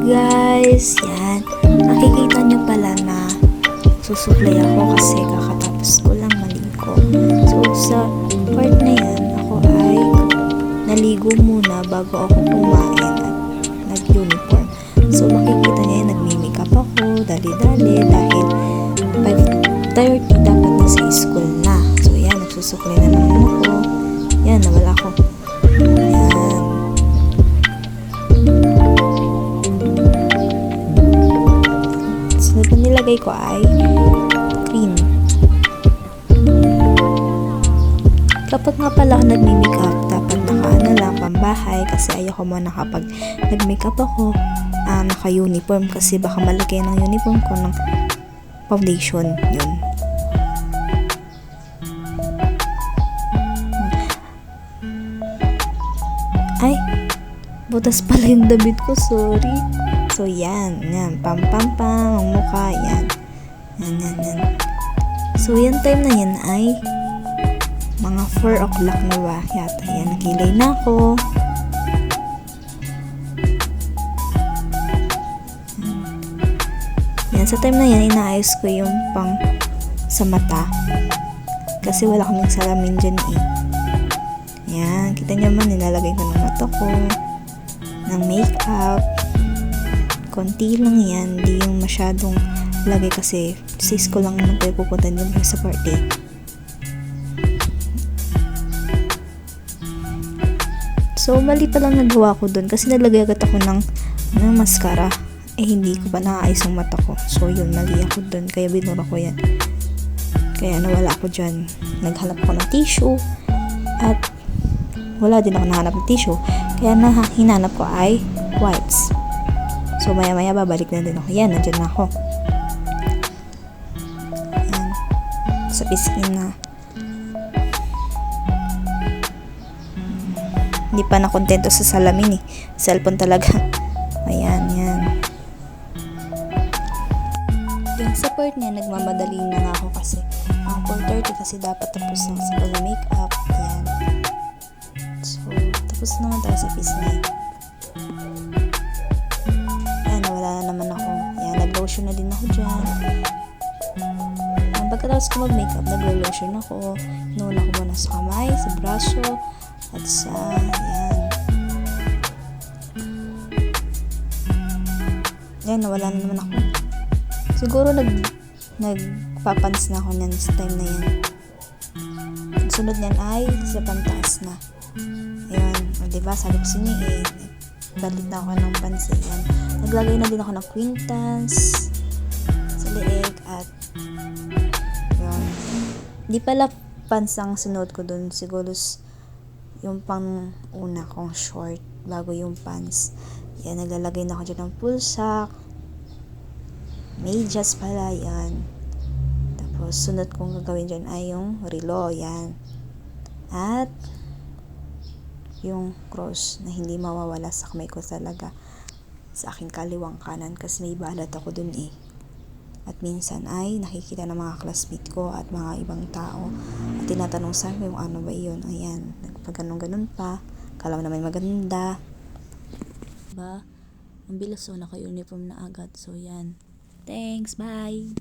guys, yan. Nakikita nyo pala na susuklay ako kasi kakatapos ko lang maligo. So, sa part na yan, ako ay naligo muna bago ako kumain at nag-uniform. So, makikita nyo yan, nagmi-makeup ako, dali-dali, dahil 5:30 dapat na sa school na. So, yan, nagsusuklay na naman ako. Yan, nawala ako. Yan. Sunod na nilagay ko ay cream. Kapag nga pala ako nagmi-makeup, dapat naka-ano lang, pambahay, kasi ayoko muna kapag nag-makeup ako, naka-uniform, kasi baka malagay ng uniform ko ng foundation, yun. Ay, butas pala yung damit ko, sorry. So, yan, pam ang mukha, yan. Yan. So, yan time na yan ay mga 4 o'clock na ba, yata, yan, nakilay na ako. Yan, sa time na yan, inaayos ko yung pang sa mata. Kasi wala kaming salamin dyan eh. Yan, kita nyo man, nilalagay ko ng mata ko, ng makeup. Konti lang yan, di yung masyadong lagay kasi sis ko lang naman tayo pupunta din sa party. So, mali pa lang nagawa ko dun kasi nalagay agad ako ng mascara. Hindi ko pa nakaayos yung mata ko. So, yun, mali ako dun. Kaya binura ko yan. Kaya nawala ako dyan. Naghanap ako ng tissue. At wala din ako nahanap ng tissue. Kaya hinanap ko ay wipes. So, maya-maya babalik na din ako. Yan, nandyan na ako. Yan. Sa piskin na. Hindi pa nakontento sa salamin eh. Cellphone talaga. Ayan, yan. Yung sa part niya, nagmamadali na nga ako kasi 4:30 kasi dapat tapos na sa pag-makeup. Ayan. So, tapos naman tayo sa pisngi. Ayan, nawala na naman ako. Ayan, nag-lotion na din ako dyan. Pagkatapos ko mag-makeup, nag-lotion ako. Inuuna ko muna sa kamay, sa braso, at sa, ayan. Ayan, nawala na naman ako. Siguro nagpapans na ako niyan sa time na yan. Sunod niyan ay sa pantaas na. Ayan, o diba, sa lips niya eh. Balit na ako ng pants eh. Ayan. Naglagay na din ako ng quintans sa leeg at yun. Hindi pala pants ang sinuot ko dun. Siguro yung pang una kong short bago yung pants. Yan, naglalagay na ako dyan ng full sack. Medyas pala, yan. Tapos, sunod kong gagawin dyan ay yung relo, yan. At, yung cross na hindi mawawala sa kamay ko talaga. Sa aking kaliwang kanan kasi may balat ako dun eh. At minsan ay nakikita ng mga classmate ko at mga ibang tao. At tinatanong sa akin kung ano ba yun. Ayan, pag ganun pa. Kala mo naman maganda. Diba? Ang bilis naka-uniform na agad. So, yan. Thanks, bye!